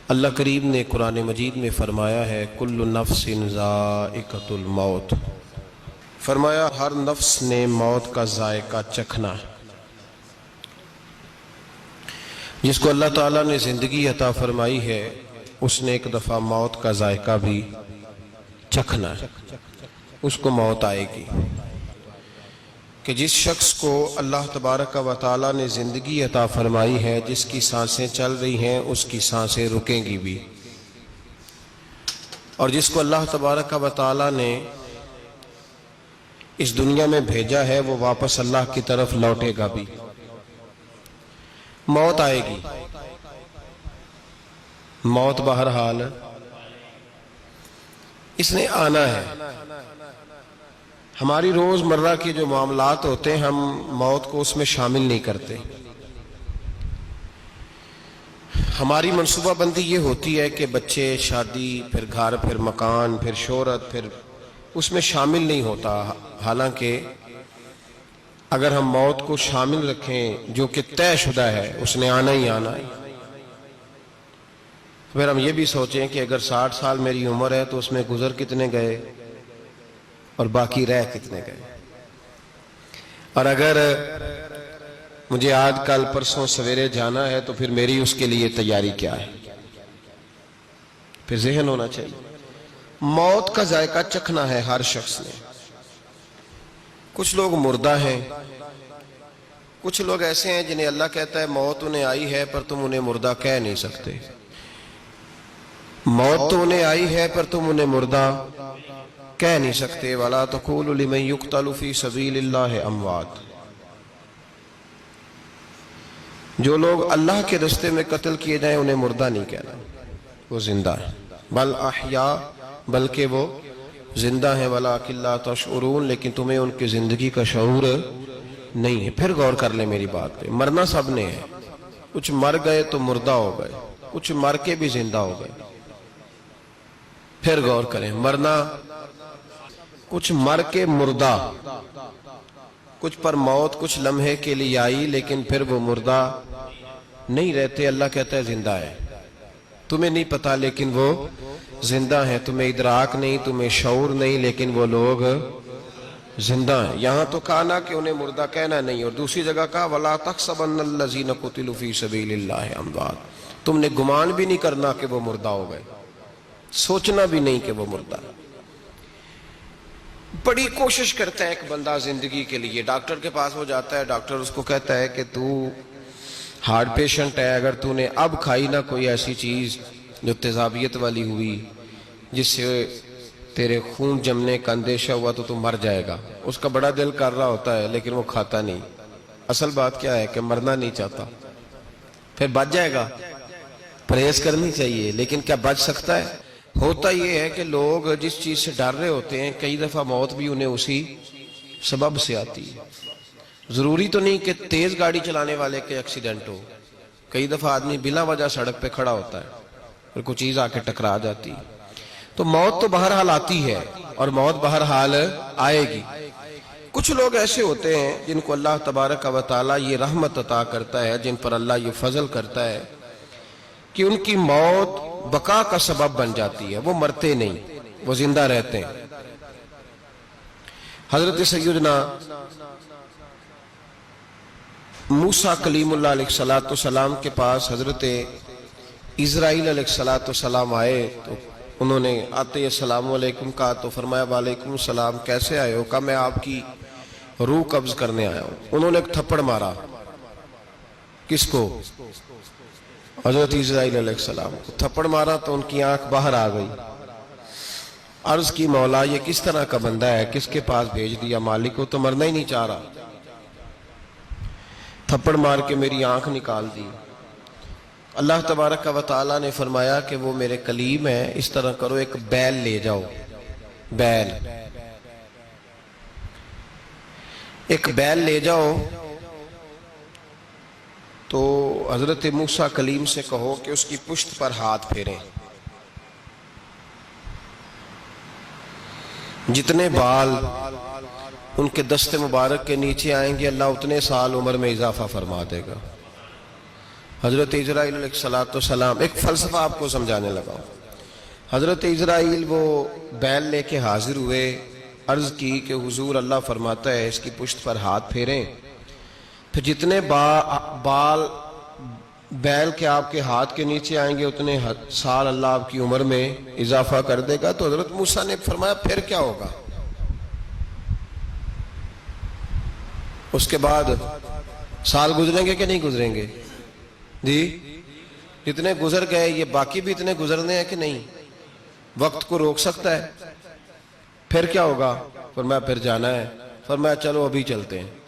اللہ کریم نے قرآن مجید میں فرمایا ہے کل نفس ذائقۃ الموت، فرمایا ہر نفس نے موت کا ذائقہ چکھنا ہے۔ جس کو اللہ تعالیٰ نے زندگی عطا فرمائی ہے اس نے ایک دفعہ موت کا ذائقہ بھی چکھنا ہے، اس کو موت آئے گی۔ کہ جس شخص کو اللہ تبارک و تعالیٰ نے زندگی عطا فرمائی ہے، جس کی سانسیں چل رہی ہیں اس کی سانسیں رکیں گی بھی، اور جس کو اللہ تبارک و تعالیٰ نے اس دنیا میں بھیجا ہے وہ واپس اللہ کی طرف لوٹے گا بھی۔ موت آئے گی، موت بہرحال اس نے آنا ہے۔ ہماری روز مرہ کے جو معاملات ہوتے ہیں ہم موت کو اس میں شامل نہیں کرتے۔ ہماری منصوبہ بندی یہ ہوتی ہے کہ بچے، شادی، پھر گھر، پھر مکان، پھر شہرت، پھر اس میں شامل نہیں ہوتا۔ حالانکہ اگر ہم موت کو شامل رکھیں جو کہ طے شدہ ہے، اس نے آنا ہی آنا ہے، پھر ہم یہ بھی سوچیں کہ اگر 60 سال میری عمر ہے تو اس میں گزر کتنے گئے اور باقی رہ کتنے گئے، اور اگر مجھے آج کل پرسوں سویرے جانا ہے تو پھر میری اس کے لیے تیاری کیا ہے۔ پھر ذہن ہونا چاہیے۔ موت کا ذائقہ چکھنا ہے ہر شخص نے۔ کچھ لوگ مردہ ہیں، کچھ لوگ ایسے ہیں جنہیں اللہ کہتا ہے موت انہیں آئی ہے پر تم انہیں مردہ کہہ نہیں سکتے۔ موت تو انہیں آئی ہے پر تم انہیں مردہ کہہ نہیں سکتے۔ وَلَا تَقُولُوا لِمَن يُقْتَلُ فِي سَبِيلِ اللَّهِ أَمْوَاتٌ۔ جو لوگ اللہ کے راستے میں قتل کیے جائیں انہیں مردہ نہیں کہنا، وہ زندہ ہیں۔ بل احیاء، بلکہ وہ زندہ ہیں۔ وَلَٰكِن لَا تَشْعُرُونَ، لیکن تمہیں ان کی زندگی کا شعور نہیں ہے۔ پھر غور کر لیں میری بات پہ، مرنا سب نے ہے۔ کچھ مر گئے تو مردہ ہو گئے، کچھ مر کے بھی زندہ ہو گئے۔ پھر غور کریں، مرنا، کچھ مر کے مردہ، کچھ پر موت کچھ لمحے کے لیے آئی لیکن پھر وہ مردہ نہیں رہتے۔ اللہ کہتا ہے زندہ ہے، تمہیں نہیں پتا لیکن وہ زندہ ہیں۔ تمہیں ادراک نہیں، تمہیں شعور نہیں، لیکن وہ لوگ زندہ ہیں۔ یہاں تو کہا نا کہ انہیں مردہ کہنا نہیں، اور دوسری جگہ کہا وَلَا تَحْسَبَنَّ الَّذِينَ قُتِلُوا فِي سَبِيلِ اللَّهِ أَمْوَاتٌ۔ تم نے گمان بھی نہیں کرنا کہ وہ مردہ ہو گئے، سوچنا بھی نہیں کہ وہ مردہ۔ بڑی کوشش کرتا ہے ایک بندہ زندگی کے لیے، ڈاکٹر کے پاس وہ جاتا ہے، ڈاکٹر اس کو کہتا ہے کہ تو ہارٹ پیشنٹ ہے، اگر تو نے اب کھائی نہ کوئی ایسی چیز جو تیزابیت والی ہوئی جس سے تیرے خون جمنے کا اندیشہ ہوا تو مر جائے گا۔ اس کا بڑا دل کر رہا ہوتا ہے لیکن وہ کھاتا نہیں۔ اصل بات کیا ہے کہ مرنا نہیں چاہتا، پھر بچ جائے گا۔ پرہیز کرنی چاہیے لیکن کیا بچ سکتا ہے؟ ہوتا یہ ہے کہ لوگ جس چیز سے ڈر رہے ہوتے ہیں کئی دفعہ موت بھی انہیں اسی سبب سے آتی ہے۔ ضروری تو نہیں کہ تیز گاڑی چلانے والے کے ایکسیڈنٹ ہو، کئی دفعہ آدمی بلا وجہ سڑک پہ کھڑا ہوتا ہے اور کوئی چیز آ کے ٹکرا جاتی ہے۔ تو موت تو بہرحال آتی ہے اور موت بہرحال آئے گی۔ کچھ لوگ ایسے ہوتے ہیں جن کو اللہ تبارک و تعالیٰ یہ رحمت عطا کرتا ہے، جن پر اللہ یہ فضل کرتا ہے کہ ان کی موت بقا کا سبب بن جاتی ہے، وہ مرتے نہیں، وہ زندہ رہتے ہیں۔ حضرت سیدنا موسیٰ کلیم اللہ علیہ السلام کے پاس حضرت اسرائیل علیہ السلام آئے تو انہوں نے آتے السلام علیکم کہا تو فرمایا وعلیکم السلام، کیسے آئے ہو؟ کہا میں آپ کی روح قبض کرنے آیا ہوں۔ انہوں نے ایک تھپڑ مارا، کس کو؟ حضرت اسرائیل علیہ السلام کو تھپڑ مارا تو ان کی آنکھ باہر آ گئی۔ عرض کی مولا یہ کس طرح کا بندہ ہے، کس کے پاس بھیج دیا؟ مالک کو تو مرنا ہی نہیں چاہ رہا، تھپڑ مار کے میری آنکھ نکال دی۔ اللہ تبارک و تعالیٰ نے فرمایا کہ وہ میرے کلیم ہے، اس طرح کرو ایک بیل لے جاؤ، بیل، ایک بیل لے جاؤ تو حضرت موسیٰ کلیم سے کہو کہ اس کی پشت پر ہاتھ پھیریں، جتنے بال ان کے دست مبارک کے نیچے آئیں گے اللہ اتنے سال عمر میں اضافہ فرما دے گا۔ حضرت اسرائیل علیہ السلام، ایک فلسفہ آپ کو سمجھانے لگا ہوں۔ حضرت اسرائیل وہ بیل لے کے حاضر ہوئے، عرض کی کہ حضور اللہ فرماتا ہے اس کی پشت پر ہاتھ پھیریں، پھر جتنے بال بیل کے آپ کے ہاتھ کے نیچے آئیں گے اتنے سال اللہ آپ کی عمر میں اضافہ کر دے گا۔ تو حضرت موسیٰ نے فرمایا پھر کیا ہوگا؟ اس کے بعد سال گزریں گے کہ نہیں گزریں گے؟ جی جتنے گزر گئے یہ باقی بھی اتنے گزرنے ہیں کہ نہیں؟ وقت کو روک سکتا ہے؟ پھر کیا ہوگا؟ فرمایا پھر جانا ہے۔ فرمایا چلو ابھی چلتے ہیں۔